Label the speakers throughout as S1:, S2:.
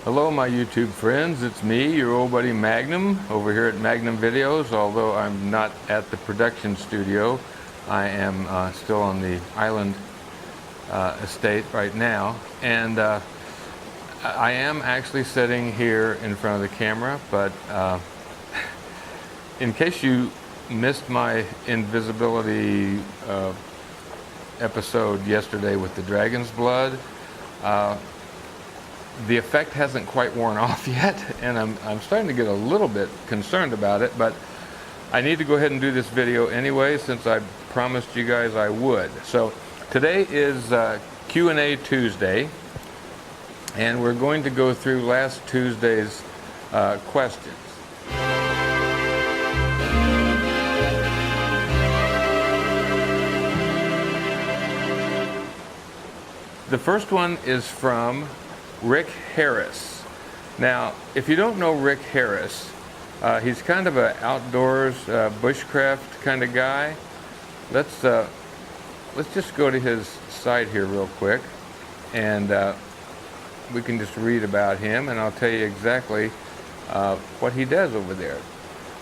S1: Hello my YouTube friends, it's me, your old buddy Magnum, over here at Magnum Videos. Although I'm not at the production studio, I am still on the island estate right now. And I am actually sitting here in front of the camera, but in case you missed my invisibility episode yesterday with the dragon's blood, the effect hasn't quite worn off yet, and I'm starting to get a little bit concerned about it, but I need to go ahead and do this video anyway since I promised you guys I would. So today is Q&A Tuesday, and we're going to go through last Tuesday's questions. The first one is from Rick Harris. Now, if you don't know Rick Harris, he's kind of an outdoors bushcraft kind of guy. Let's just go to his site here real quick, and we can just read about him, and I'll tell you exactly what he does over there.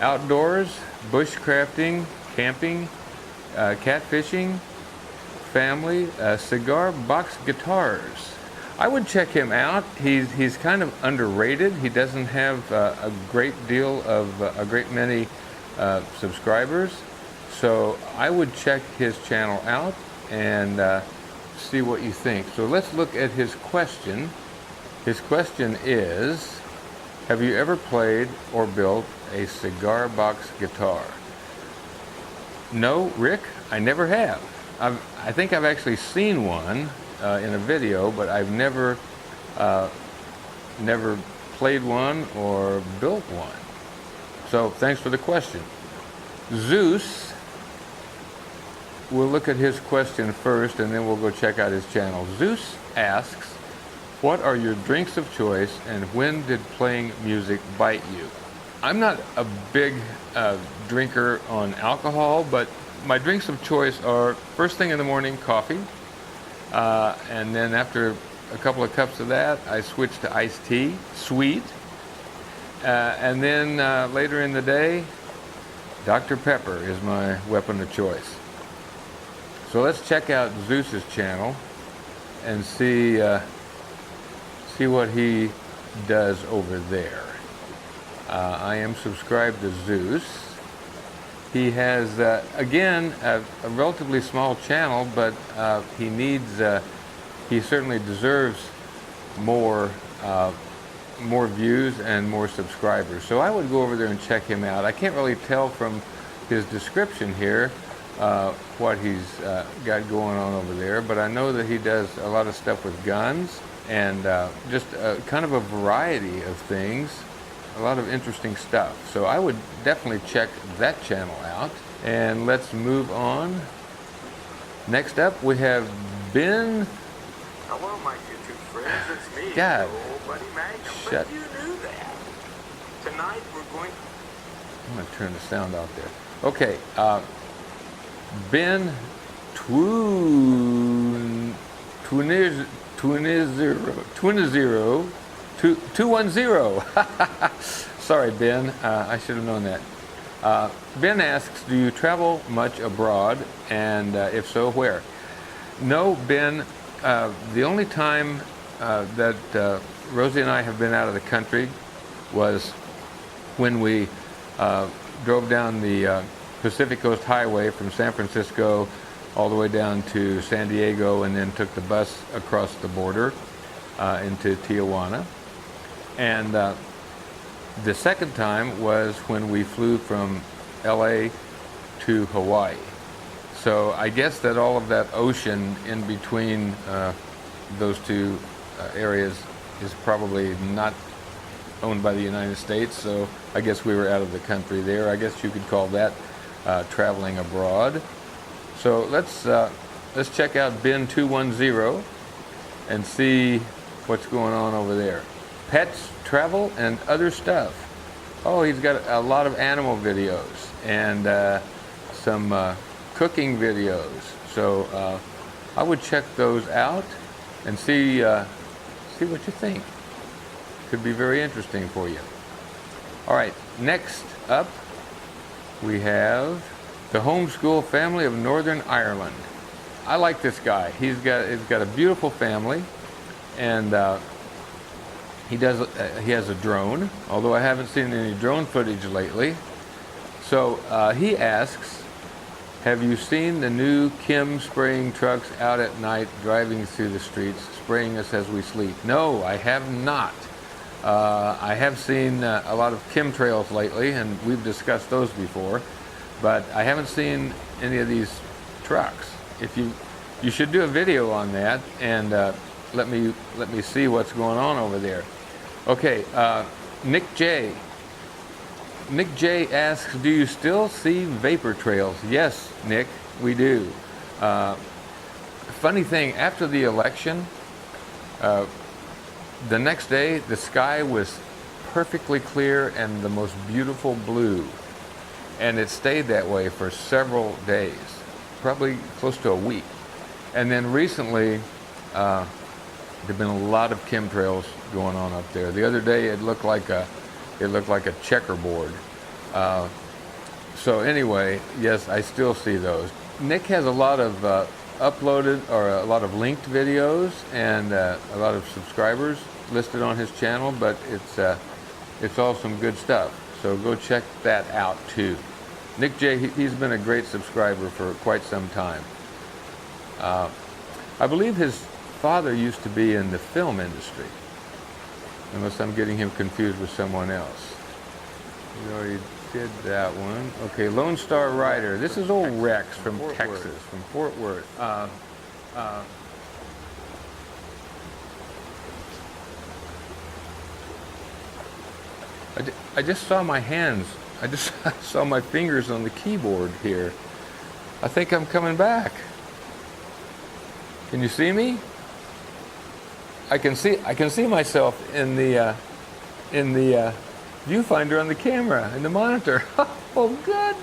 S1: Outdoors, bushcrafting, camping, catfishing, family, cigar box guitars. I would check him out. He's kind of underrated. He doesn't have a great many subscribers, so I would check his channel out and see what you think. So let's look at his question. His question is, have you ever played or built a cigar box guitar? No, Rick, I never have. I think I've actually seen one in a video, but I've never played one or built one. So thanks for the question. Zeus, we'll look at his question first and then we'll go check out his channel. Zeus asks, what are your drinks of choice and when did playing music bite you? I'm not a big drinker on alcohol, but my drinks of choice are, first thing in the morning, coffee. And then after a couple of cups of that, I switch to iced tea, sweet. And then later in the day, Dr. Pepper is my weapon of choice. So let's check out Zeus's channel and see what he does over there. I am subscribed to Zeus. He has, again, a relatively small channel, but he certainly deserves more views and more subscribers. So I would go over there and check him out. I can't really tell from his description here what he's got going on over there, but I know that he does a lot of stuff with guns and just kind of a variety of things. A lot of interesting stuff. So I would definitely check that channel out. And let's move on. Next up we have Ben.
S2: Hello my YouTube friends, it's me,
S1: God.
S2: your old buddy Magnum.
S1: Shut.
S2: But you knew that. Tonight we're going...
S1: I'm going to turn the sound out there. Okay, Ben Twinizero 210. Sorry, Ben. I should have known that. Ben asks, do you travel much abroad? And if so, where? No, Ben. The only time that Rosie and I have been out of the country was when we drove down the Pacific Coast Highway from San Francisco all the way down to San Diego, and then took the bus across the border into Tijuana. And the second time was when we flew from LA to Hawaii. So I guess that all of that ocean in between those two areas is probably not owned by the United States, so I guess we were out of the country there. I guess you could call that traveling abroad. So let's check out Ben 210 and see what's going on over there. Pets, travel, and other stuff. Oh, he's got a lot of animal videos and some cooking videos. So I would check those out and see what you think. could be very interesting for you. All right, next up we have the Homeschool Family of Northern Ireland. I like this guy. He's got a beautiful family, and he has a drone, although I haven't seen any drone footage lately. So he asks, have you seen the new Kim spraying trucks out at night driving through the streets, spraying us as we sleep? No, I have not. I have seen a lot of chemtrails lately, and we've discussed those before, but I haven't seen any of these trucks. If you should do a video on that, and let me see what's going on over there. Okay, Nick J asks, do you still see vapor trails? Yes, Nick, we do. Funny thing, after the election, the next day, the sky was perfectly clear and the most beautiful blue. And it stayed that way for several days, probably close to a week. And then recently, there have been a lot of chemtrails going on up there. The other day, it looked like a checkerboard. So anyway, yes, I still see those. Nick has a lot of uploaded or a lot of linked videos and a lot of subscribers listed on his channel, but it's all some good stuff. So go check that out too. Nick J, he's been a great subscriber for quite some time. I believe his father used to be in the film industry, unless I'm getting him confused with someone else. We already did that one. Okay, Lone Star Rider. This is old Rex from Texas, from Fort Worth. I just saw my hands. I just saw my fingers on the keyboard here. I think I'm coming back. Can you see me? I can see myself in the viewfinder on the camera, in the monitor. Oh, good.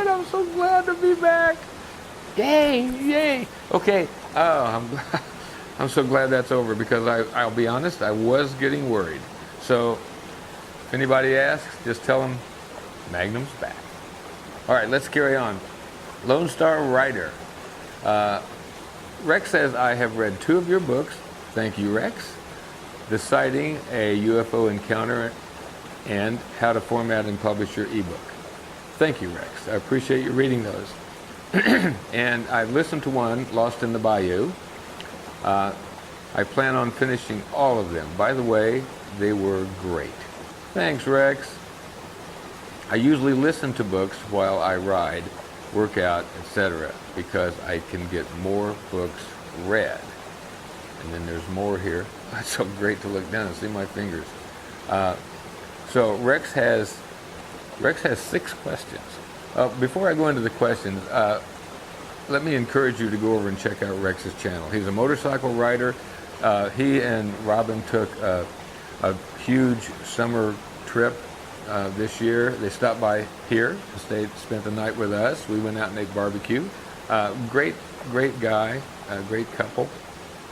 S1: I'm so glad to be back. Yay. Okay. Oh, I'm so glad that's over, because I'll be honest, I was getting worried. So if anybody asks, just tell them Magnum's back. All right, let's carry on. Lone Star Rider. Rex says, I have read 2 of your books. Thank you, Rex. The Sighting, a UFO Encounter, and How to Format and Publish Your ebook. Thank you, Rex. I appreciate you reading those. And I've listened to one, Lost in the Bayou. I plan on finishing all of them. By the way, they were great. Thanks, Rex. I usually listen to books while I ride, work out, etc., because I can get more books read. And then there's more here. It's so great to look down and see my fingers. So Rex has 6 questions. Before I go into the questions, let me encourage you to go over and check out Rex's channel. He's a motorcycle rider. He and Robin took a huge summer trip this year. They stopped by here, spent the night with us. We went out and ate barbecue. Great guy, great couple.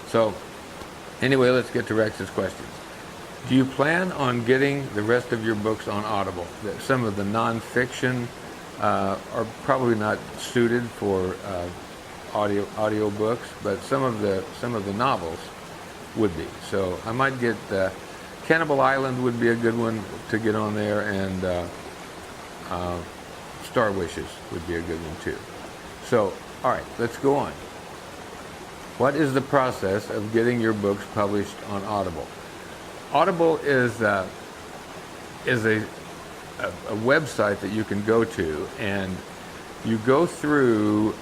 S1: So anyway, let's get to Rex's questions. Do you plan on getting the rest of your books on Audible? Some of the nonfiction are probably not suited for audio books, but some of the novels would be. So I might get Cannibal Island would be a good one to get on there, and Star Wishes would be a good one too. So all right, let's go on. What is the process of getting your books published on Audible? Audible is a website that you can go to, and you go through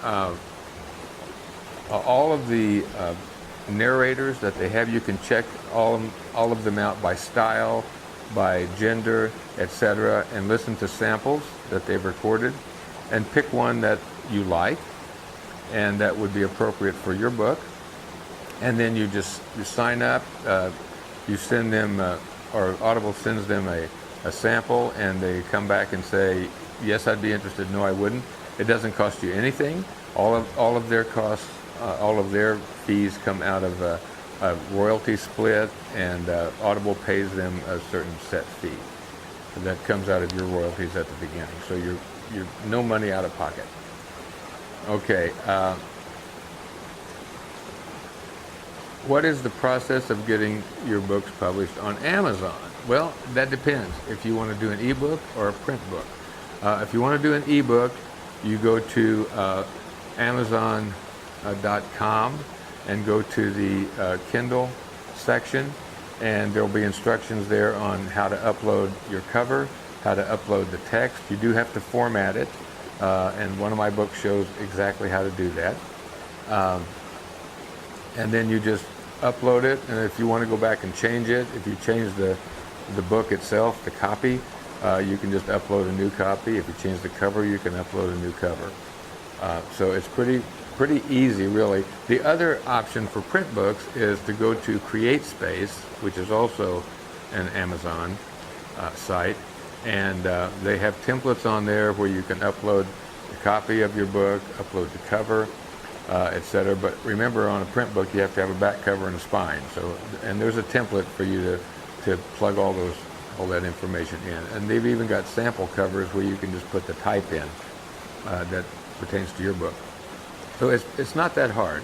S1: all of the narrators that they have. You can check all of them out by style, by gender, etc., and listen to samples that they've recorded, and pick one that you like and that would be appropriate for your book. And then you sign up, you send them, or Audible sends them a sample, and they come back and say, yes, I'd be interested, no, I wouldn't. It doesn't cost you anything. All of their costs, all of their fees come out of a royalty split, and Audible pays them a certain set fee that comes out of your royalties at the beginning. So you're no money out of pocket. Okay. What is the process of getting your books published on Amazon? Well, that depends if you want to do an ebook or a print book. If you want to do an ebook, you go to Amazon.com and go to the Kindle section, and there'll be instructions there on how to upload your cover, how to upload the text. You do have to format it, and one of my books shows exactly how to do that. And then you just upload it, and if you want to go back and change it, if you change the book itself, the copy, you can just upload a new copy. If you change the cover, you can upload a new cover. So it's pretty easy, really. The other option for print books is to go to CreateSpace, which is also an Amazon site, and they have templates on there where you can upload a copy of your book, upload the cover, etc. But remember, on a print book, you have to have a back cover and a spine. So, and there's a template for you to plug all that information in. And they've even got sample covers where you can just put the type in that pertains to your book. So it's not that hard.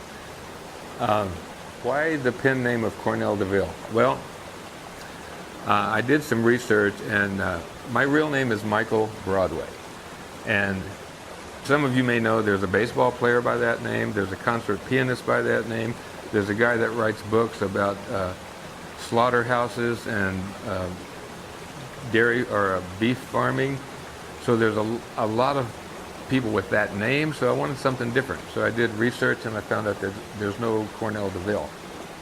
S1: Why the pen name of Cornell DeVille? Well, I did some research, and my real name is Michael Broadway. And some of you may know there's a baseball player by that name, there's a concert pianist by that name, there's a guy that writes books about slaughterhouses and dairy or beef farming. So there's a lot of people with that name, so I wanted something different. So I did research, and I found out that there's no Cornell DeVille.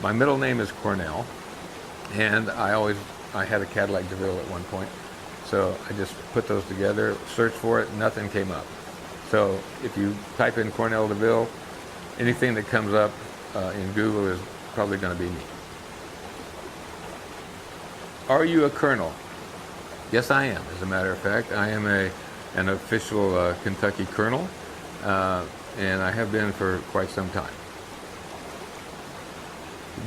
S1: My middle name is Cornell, and I had a Cadillac DeVille at one point. So I just put those together, searched for it, nothing came up. So if you type in Cornell DeVille, anything that comes up in Google is probably going to be me. Are you a colonel? Yes, I am. As a matter of fact, I am an official Kentucky colonel, and I have been for quite some time.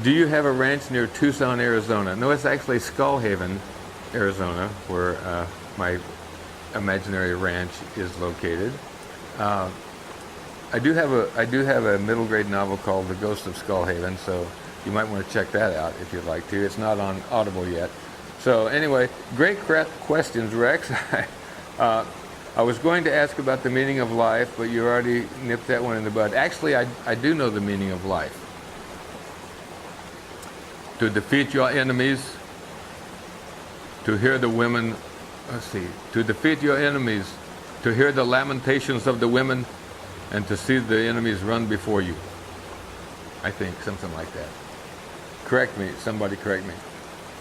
S1: Do you have a ranch near Tucson, Arizona? No, it's actually Skull Haven, Arizona, where my imaginary ranch is located. I do have a middle grade novel called The Ghost of Skull Haven, so you might want to check that out if you'd like to. It's not on Audible yet. So anyway, great questions, Rex. I was going to ask about the meaning of life, but you already nipped that one in the bud. Actually, I do know the meaning of life. To defeat your enemies, to hear the women, to defeat your enemies, to hear the lamentations of the women, and to see the enemies run before you. I think, something like that. Correct me, somebody correct me.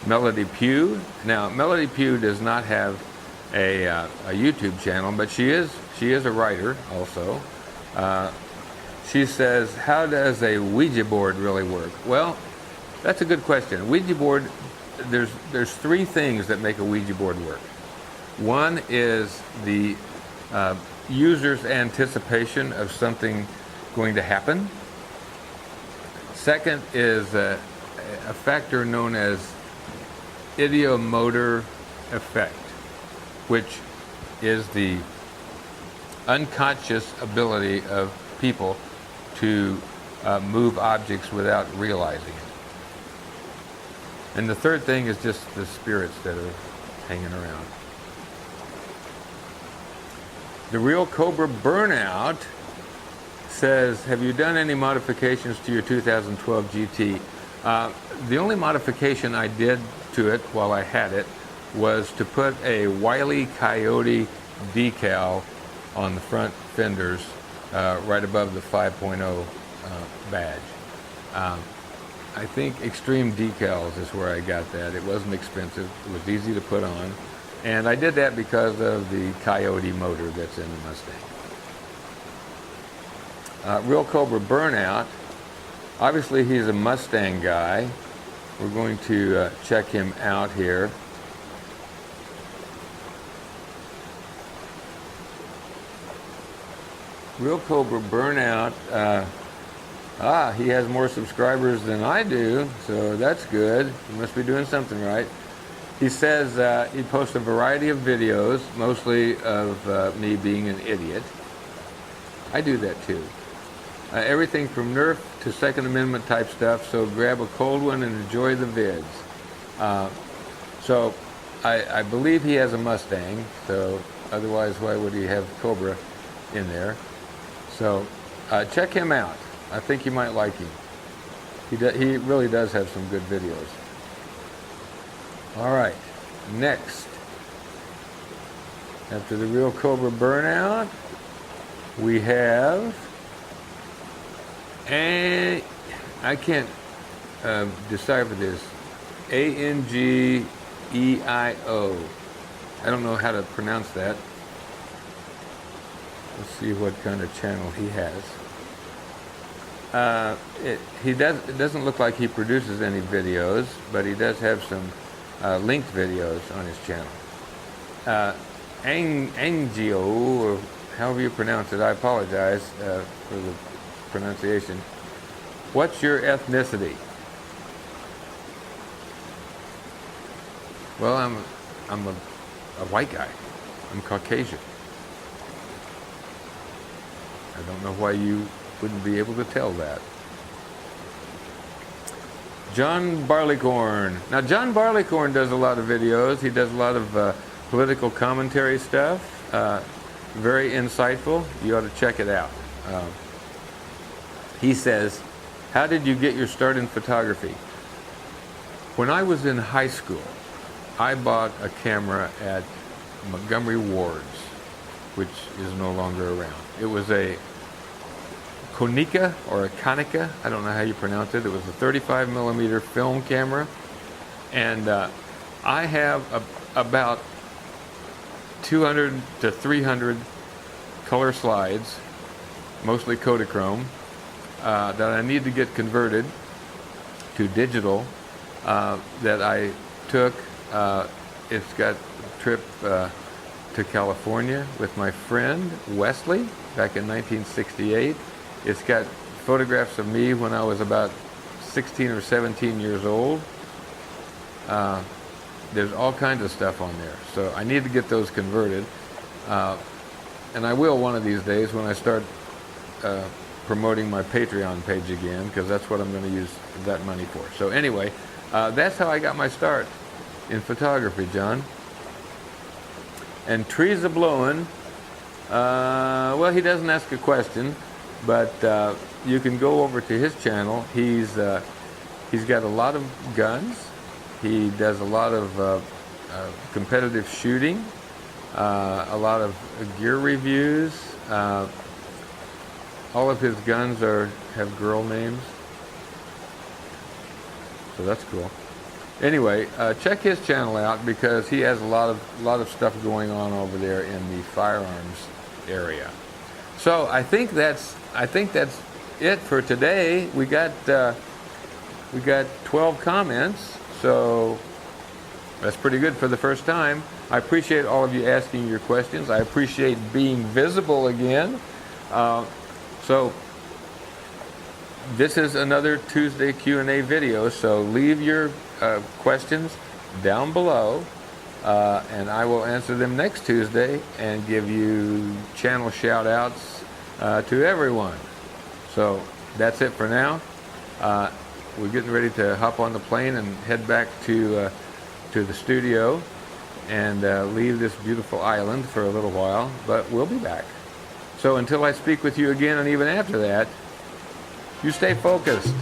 S1: Melody Pugh. Now, Melody Pugh does not have a YouTube channel, but she is a writer also. She says, how does a Ouija board really work? Well, that's a good question. Ouija board, there's three things that make a Ouija board work. One is the user's anticipation of something going to happen. Second is a factor known as ideomotor effect, which is the unconscious ability of people to move objects without realizing it. And the third thing is just the spirits that are hanging around. The Real Cobra Burnout says, have you done any modifications to your 2012 GT? The only modification I did to it while I had it was to put a Wile E. Coyote decal on the front fenders right above the 5.0 badge. I think Extreme Decals is where I got that. It wasn't expensive. It was easy to put on. And I did that because of the Coyote motor that's in the Mustang. Real Cobra Burnout. Obviously, he's a Mustang guy. We're going to check him out here. Real Cobra Burnout Ah, he has more subscribers than I do, so that's good. He must be doing something right. He says he posts a variety of videos, mostly of me being an idiot. I do that too. Everything from Nerf to Second Amendment type stuff, so grab a cold one and enjoy the vids. So I believe he has a Mustang, so otherwise why would he have Cobra in there? So check him out. I think you might like him. He really does have some good videos. All right, next. After the Real Cobra Burnout, we have, and I can't decipher this, Angeo. I don't know how to pronounce that. Let's see what kind of channel he has. It doesn't look like he produces any videos, but he does have some linked videos on his channel. Angeo, or however you pronounce it, I apologize for the pronunciation. What's your ethnicity? Well, I'm a white guy. I'm Caucasian. I don't know why you wouldn't be able to tell that. John Barleycorn. Now, John Barleycorn does a lot of videos. He does a lot of political commentary stuff. Very insightful. You ought to check it out. He says, how did you get your start in photography? When I was in high school, I bought a camera at Montgomery Ward's, which is no longer around. It was a Konica or a Konica, I don't know how you pronounce it. It was a 35 millimeter film camera, and I have about 200 to 300 color slides, mostly Kodachrome, that I need to get converted to digital, that I took. It's got a trip to California with my friend Wesley back in 1968. It's got photographs of me when I was about 16 or 17 years old. There's all kinds of stuff on there. So I need to get those converted. And I will one of these days when I start promoting my Patreon page again, because that's what I'm going to use that money for. So anyway, that's how I got my start in photography, John. And Trees a Blowin', well, he doesn't ask a question, but you can go over to his channel. He's got a lot of guns. He does a lot of competitive shooting, a lot of gear reviews. All of his guns have girl names, so that's cool. Anyway, check his channel out because he has a lot of stuff going on over there in the firearms area. So I think that's it for today. We got 12 comments, so that's pretty good for the first time. I appreciate all of you asking your questions. I appreciate being visible again. So this is another Tuesday Q&A video, so leave your questions down below, and I will answer them next Tuesday and give you channel shout outs to everyone. So that's it for now. We're getting ready to hop on the plane and head back to the studio and leave this beautiful island for a little while, but we'll be back. So until I speak with you again, and even after that, you stay focused.